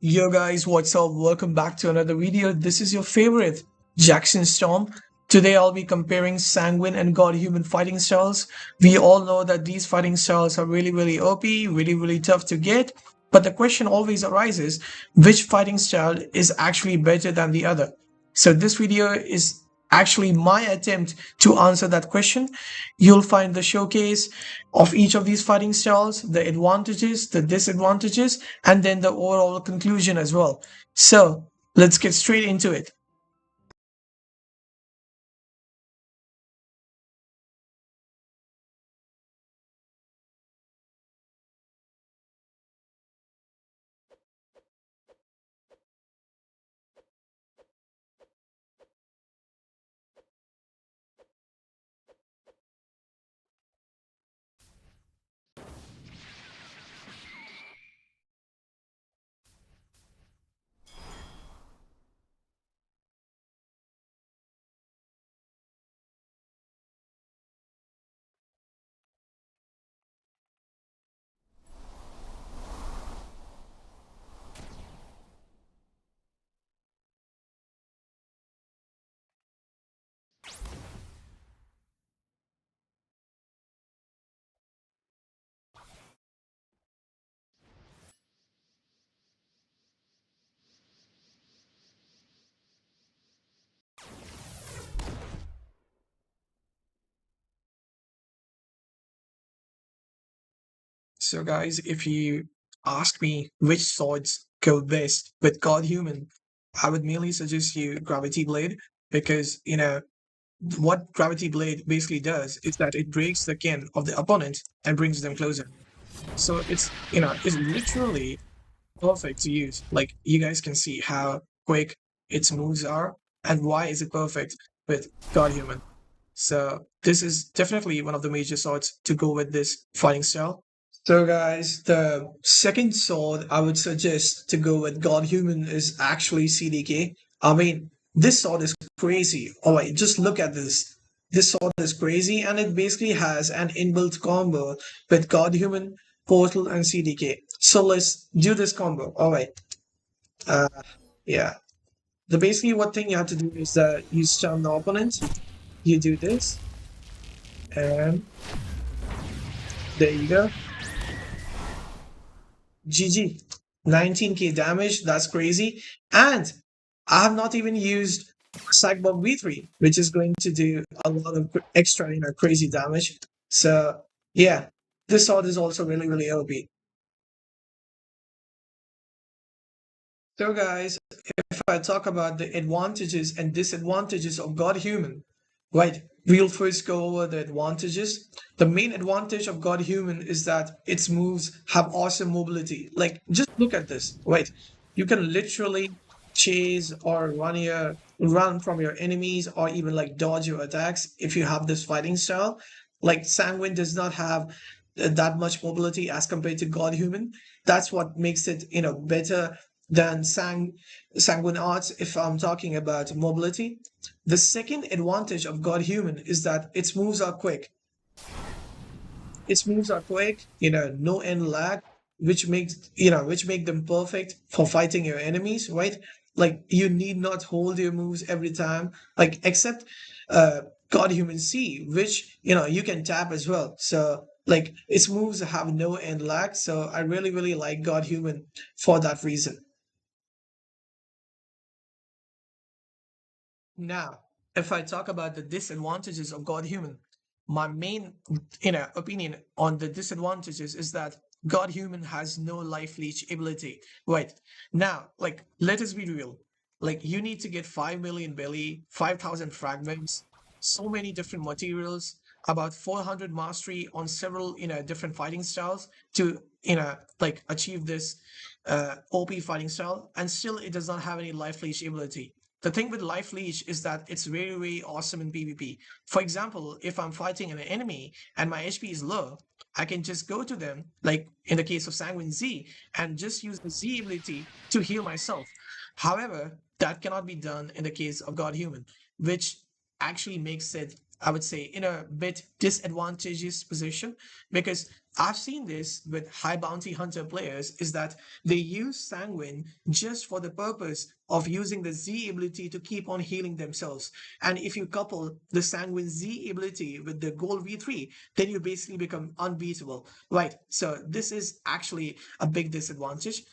Yo guys, what's up? Welcome back to another video. This is your favorite Jackson Storm. Today I'll be comparing Sanguine and Godhuman fighting styles. We all know that these fighting styles are really OP, really tough to get. But the question always arises, which fighting style is actually better than the other? So this video is actually my attempt to answer that question. You'll find the showcase of each of these fighting styles, the advantages, the disadvantages, and then the overall conclusion as well. So let's get straight into it. So guys, if you ask me which swords go best with Godhuman, I would merely suggest you Gravity Blade because what Gravity Blade basically does is that it breaks the kin of the opponent and brings them closer. So it's literally perfect to use. Like you guys can see how quick its moves are and why is it perfect with Godhuman. So this is definitely one of the major swords to go with this fighting style. So guys, the second sword I would suggest to go with Godhuman is actually CDK. I mean, this sword is crazy. Oh wait, just look at this. This sword is crazy and it basically has an inbuilt combo with Godhuman, Portal, and CDK. So let's do this combo. Oh wait. Uh yeah. The basically what thing you have to do is that you stun the opponent, you do this, and there you go. GG. 19k damage, that's crazy. And I have not even used Sagbog V3, which is going to do a lot of extra, crazy damage. So yeah, this sword is also really OP. So guys, if I talk about the advantages and disadvantages of Godhuman, right, we'll first go over the advantages. The main advantage of Godhuman is that its moves have awesome mobility. Like, just look at this, right? You can literally chase or run from your enemies or even like dodge your attacks if you have this fighting style. Like Sanguine does not have that much mobility as compared to Godhuman. That's what makes it, better than Sanguine Arts if I'm talking about mobility. The second advantage of Godhuman is that its moves are quick. Its moves are quick, no end lag, which make them perfect for fighting your enemies, right? Like you need not hold your moves every time, like except uh Godhuman C, which you can tap as well. So like its moves have no end lag. So I really like Godhuman for that reason. Now, if I talk about the disadvantages of Godhuman, my main, opinion on the disadvantages is that Godhuman has no life leech ability. Right now, like let us be real. Like you need to get 5 million belly, 5,000 fragments, so many different materials, about 400 mastery on several different fighting styles to like achieve this OP fighting style, and still it does not have any life leech ability. The thing with Life Leech is that it's very awesome in PvP. For example, if I'm fighting an enemy and my HP is low, I can just go to them, like in the case of Sanguine Z, and just use the Z ability to heal myself. However, that cannot be done in the case of Godhuman, which actually makes it, I would say, in a bit disadvantageous position because I've seen this with high bounty hunter players is that they use Sanguine just for the purpose of using the Z ability to keep on healing themselves. And if you couple the Sanguine Z ability with the Gold V3, then you basically become unbeatable. Right. So this is actually a big disadvantage.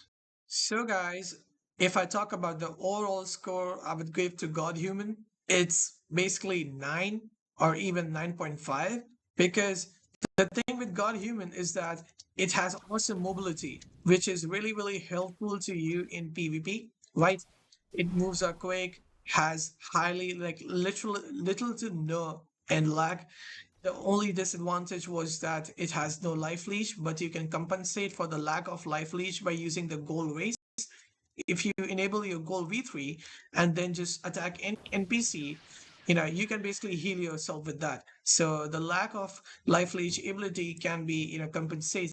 So, guys, if I talk about the overall score I would give to Godhuman, it's basically 9 or even 9.5 because the thing with Godhuman is that it has awesome mobility, which is really, really helpful to you in PvP, right? It moves are quick, has highly, like, little to no end lag. The only disadvantage was that it has no life leech, but you can compensate for the lack of life leech by using the gold race. If you enable your gold V3 and then just attack any NPC, you can basically heal yourself with that. So the lack of life leech ability can be, compensated.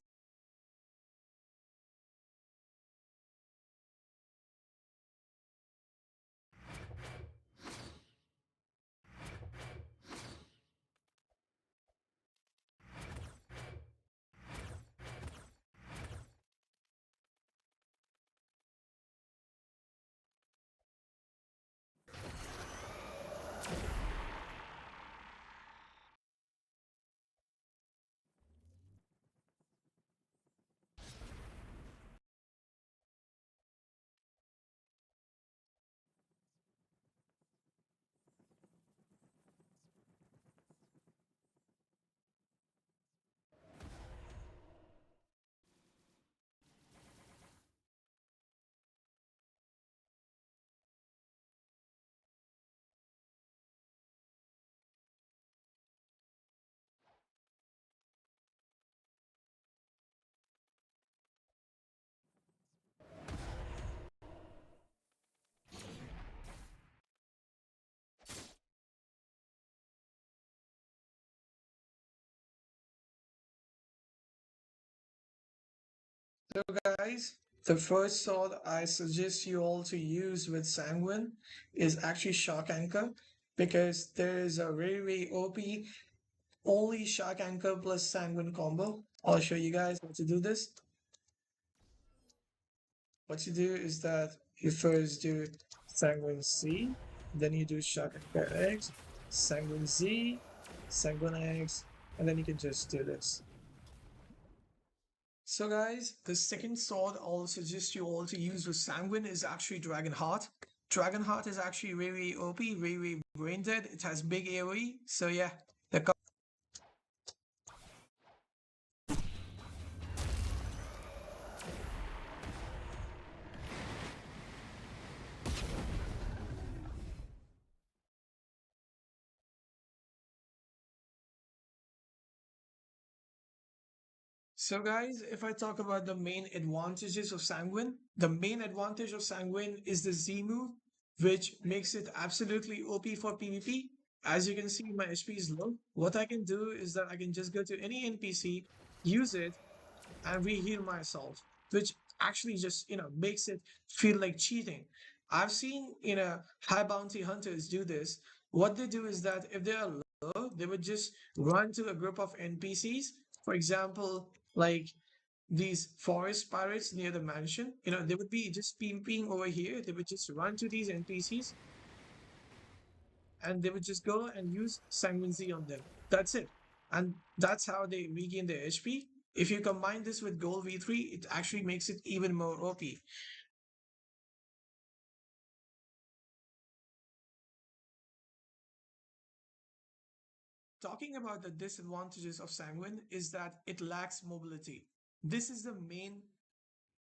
So guys, the first sword I suggest you all to use with Sanguine is actually Shark Anchor because there is a very, very OP only Shark Anchor plus Sanguine combo. I'll show you guys how to do this. What you do is that you first do Sanguine C, then you do Shark Anchor X, Sanguine Z, Sanguine X, and then you can just do this. So guys, the second sword I'll suggest you all to use with Sanguine is actually Dragonheart. Dragonheart is actually very OP, very brain dead. It has big AoE, so yeah. So guys, if I talk about the main advantages of Sanguine, the main advantage of Sanguine is the Z move, which makes it absolutely OP for PvP. As you can see, my HP is low. What I can do is that I can just go to any NPC, use it, and reheal myself, which actually just, makes it feel like cheating. I've seen, high bounty hunters do this. What they do is that if they are low, they would just run to a group of NPCs. For example, like these forest pirates near the mansion, they would be just peeping over here. They would just run to these NPCs and they would just go and use Sanguine Z on them. That's it. And that's how they regain their HP. If you combine this with Gold V3, it actually makes it even more OP. Talking about the disadvantages of Sanguine is that it lacks mobility. This is the main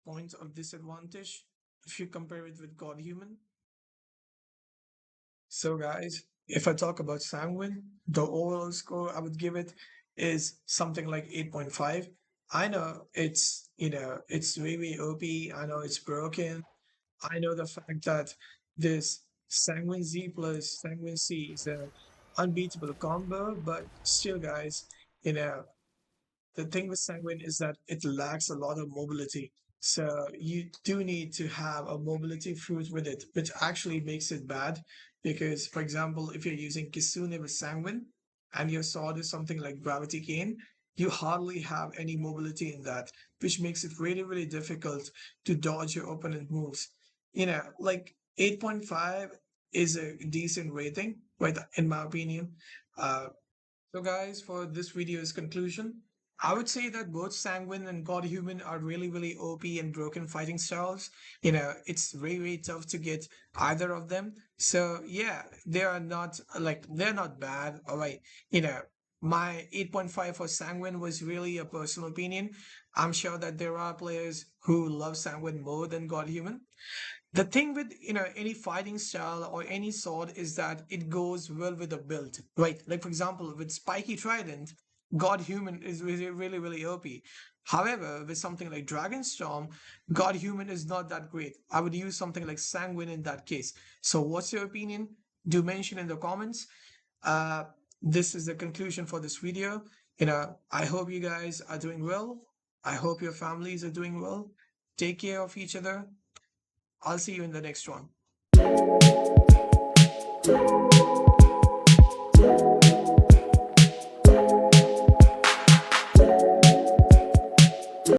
point of disadvantage if you compare it with Godhuman. So guys, if I talk about Sanguine, the overall score I would give it is something like 8.5. I know it's really OP. I know it's broken. I know the fact that this Sanguine Z plus Sanguine C is a unbeatable combo, but still, guys, you know, the thing with Sanguine is that it lacks a lot of mobility. So you do need to have a mobility fruit with it, which actually makes it bad. Because, for example, if you're using Kisune with Sanguine and your sword is something like Gravity Cane, you hardly have any mobility in that, which makes it really, really difficult to dodge your opponent moves. Like 8.5 is a decent rating, right? In my opinion. So, guys, for this video's conclusion, I would say that both Sanguine and Godhuman are really, really OP and broken fighting styles. It's very, very tough to get either of them. So, yeah, they're not bad. All right. My 8.5 for Sanguine was really a personal opinion. I'm sure that there are players who love Sanguine more than Godhuman. The thing with any fighting style or any sword is that it goes well with the build, right? Like for example, with spiky trident, God Human is really really really OP. However, with something like Dragon Storm, God Human is not that great. I would use something like Sanguine in that case. So what's your opinion? Do mention in the comments. uh this is the conclusion for this video. I hope you guys are doing well. I hope your families are doing well. Take care of each other. I'll see you in the next one.